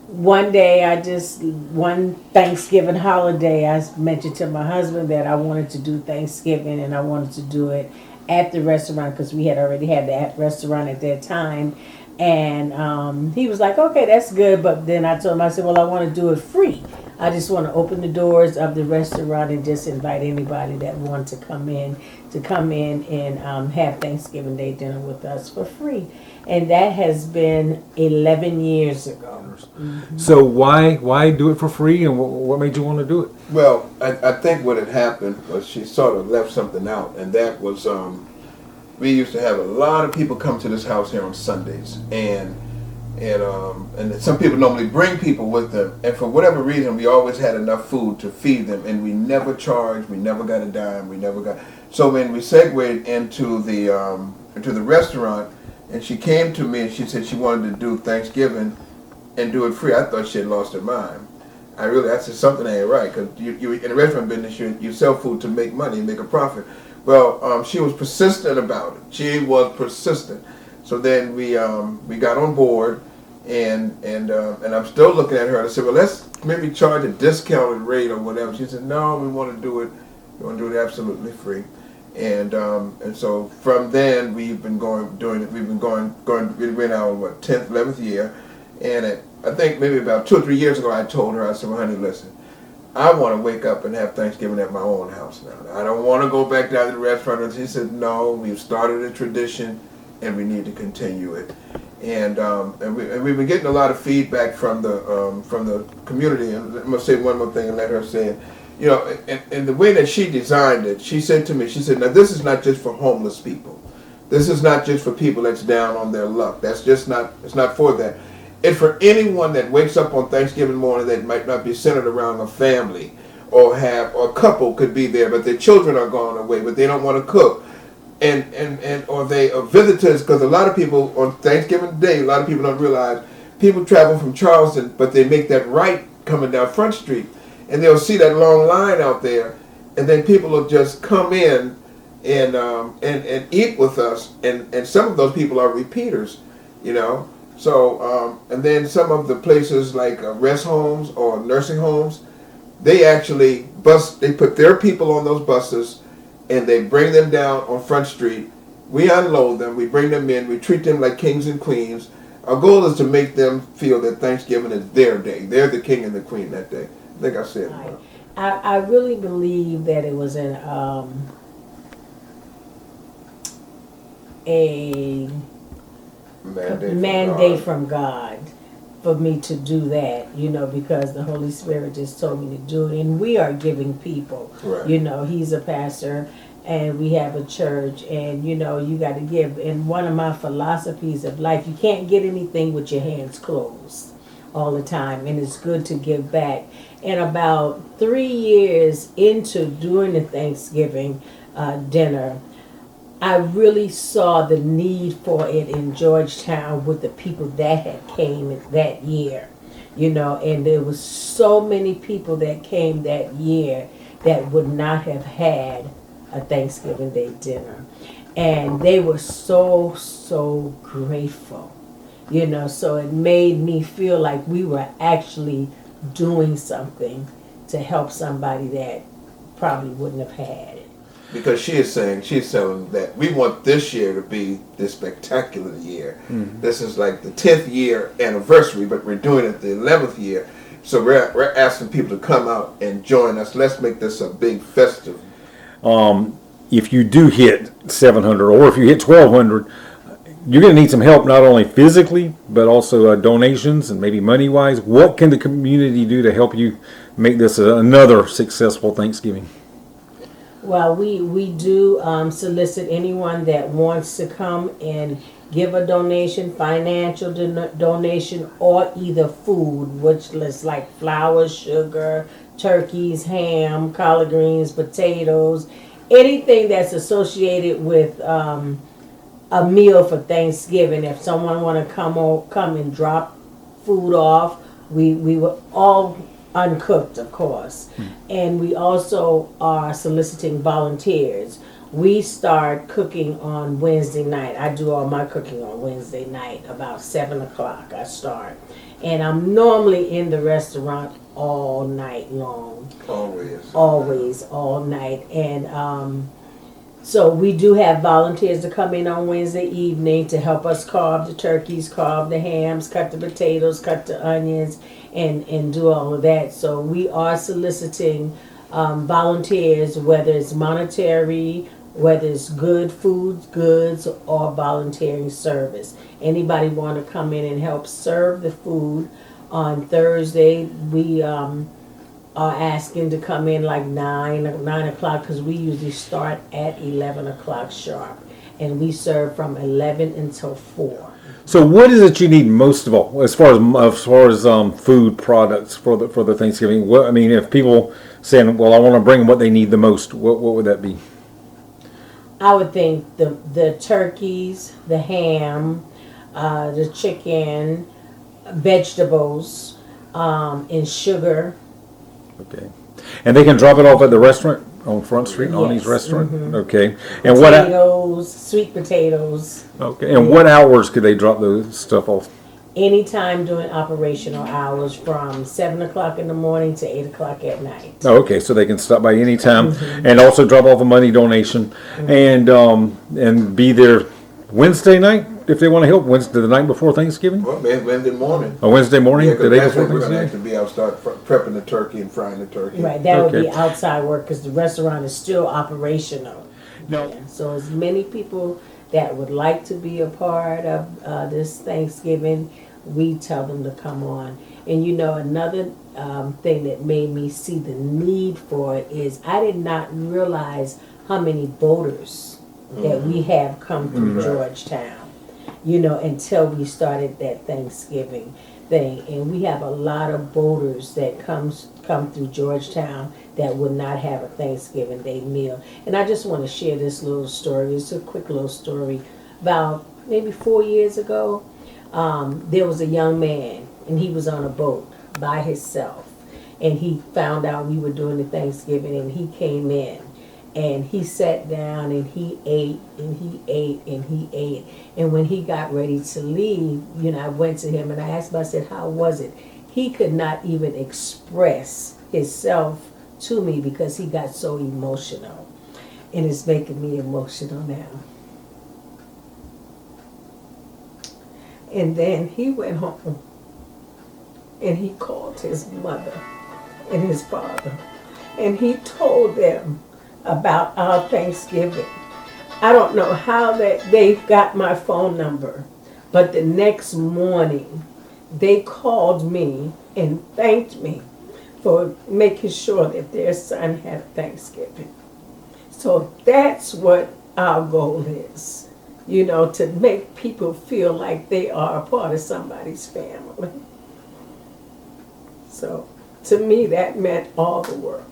one day one Thanksgiving holiday, I mentioned to my husband that I wanted to do Thanksgiving and I wanted to do it at the restaurant because we had already had that restaurant at that time. And he was like, okay, that's good. But then I told him, I said, well, I want to do it free. I just want to open the doors of the restaurant and just invite anybody that wants to come in and have Thanksgiving Day dinner with us for free. And that has been 11 years ago. So why do it for free, and what made you want to do it? Well, I think what had happened was she sort of left something out, and that was we used to have a lot of people come to this house here on Sundays, and some people normally bring people with them, and for whatever reason, we always had enough food to feed them, and we never charged, we never got a dime, we never got. So when we segued into the restaurant, and she came to me and she said she wanted to do Thanksgiving and do it free, I thought she had lost her mind. I said something ain't right, because you in the restaurant business, you sell food to make money and make a profit. Well, she was persistent about it. She was persistent. So then we got on board, and I'm still looking at her. I said, well, let's maybe charge a discounted rate or whatever. She said, no, we want to do it. We want to do it absolutely free. And so from then we've been doing it. We've been going. We're now in what 10th, 11th year, and I think maybe about 2 or 3 years ago I told her, I said, well, honey, listen, I want to wake up and have Thanksgiving at my own house now. I don't want to go back down to the restaurant. And she said, no, we've started a tradition, and we need to continue it. And we've been getting a lot of feedback from the community. And I'm gonna say one more thing and let her say it. You know, and the way that she designed it, she said to me, she said, now this is not just for homeless people. This is not just for people that's down on their luck. That's just not, it's not for that. It's for anyone that wakes up on Thanksgiving morning that might not be centered around a family, or a couple could be there, but their children are gone away, but they don't want to cook. Or they are visitors, because a lot of people on Thanksgiving Day, a lot of people don't realize, people travel from Charleston, but they make that right coming down Front Street. And they'll see that long line out there, and then people will just come in and eat with us, and some of those people are repeaters, you know. So and then some of the places like rest homes or nursing homes, they actually they put their people on those buses, and they bring them down on Front Street. We unload them, we bring them in, we treat them like kings and queens. Our goal is to make them feel that Thanksgiving is their day. They're the king and the queen that day. I think I said it. I really believe that it was a mandate from God for me to do that, you know, because the Holy Spirit just told me to do it. And we are giving people, right. You know, he's a pastor and we have a church, and, you know, you got to give. And one of my philosophies of life, you can't get anything with your hands closed all the time, and it's good to give back. And about 3 years into doing the Thanksgiving dinner, I really saw the need for it in Georgetown with the people that had came that year, you know, and there was so many people that came that year that would not have had a Thanksgiving Day dinner. And they were so grateful, you know, so it made me feel like we were actually doing something to help somebody that probably wouldn't have had it. Because she's telling that we want this year to be this spectacular year. Mm-hmm. This is like the 10th year anniversary, but we're doing it the 11th year. So we're asking people to come out and join us. Let's make this a big festive. If you do hit 700, or if you hit 1,200, you're going to need some help, not only physically, but also donations and maybe money-wise. What can the community do to help you make this another successful Thanksgiving? Well, we do solicit anyone that wants to come and give a donation, financial donation, or either food, which is like flour, sugar, turkeys, ham, collard greens, potatoes, anything that's associated with a meal for Thanksgiving. If someone want to come and drop food off, we were all uncooked, of course. And we also are soliciting volunteers. we start cooking on Wednesday night. I do all my cooking on Wednesday night, about 7 o'clock I start. And I'm normally in the restaurant all night long. Always, all night. And so we do have volunteers to come in on Wednesday evening to help us carve the turkeys, carve the hams, cut the potatoes, cut the onions, and do all of that. So we are soliciting volunteers, whether it's monetary, whether it's good food, goods, or volunteering service. Anybody want to come in and help serve the food on Thursday? We are asking to come in like 9 o'clock, because we usually start at 11 o'clock sharp, and we serve from 11 until 4. So what is it you need most of all, as far as food products for the Thanksgiving? What, I mean, if people saying, well, I want to bring them what they need the most, what would that be? I would think the turkeys, the ham, the chicken, vegetables, and sugar. Okay, and they can drop it off at the restaurant on Front Street, Aunny's Yes. restaurant. Mm-hmm. Okay, and Potatoes, sweet potatoes. Okay, and what hours could they drop those stuff off? Anytime during operational hours, from 7 o'clock in the morning to 8 o'clock at night. Oh, okay, so they can stop by any time, and also drop off a money donation, and be there Wednesday night if they want to help. Wednesday, the night before Thanksgiving. Well, Wednesday morning. A Wednesday morning, Yeah, the because day that's before when we're going to Thanksgiving. actually be out, start prepping the turkey and frying the turkey. Right, that would be Okay. outside work, because the restaurant is still operational. No. Yeah, so as many people that would like to be a part of this Thanksgiving, we tell them to come on. And you know, another thing that made me see the need for it is I did not realize how many boaters that we have come through Georgetown, you know, until we started that Thanksgiving thing. And we have a lot of boaters that come through Georgetown that would not have a Thanksgiving Day meal. And I just want to share this little story. It's a quick little story. About maybe 4 years ago, there was a young man, and he was on a boat by himself. And he found out we were doing the Thanksgiving, and he came in. And he sat down, and he ate, and he ate, and he ate. And when he got ready to leave, you know, I went to him, and I asked him, I said, how was it? He could not even express himself to me because he got so emotional. And it's making me emotional now. And then he went home, and he called his mother and his father, and he told them about our Thanksgiving. I don't know how that they got my phone number, but the next morning they called me and thanked me for making sure that their son had Thanksgiving. So that's what our goal is, you know, to make people feel like they are a part of somebody's family. So to me, that meant all the world.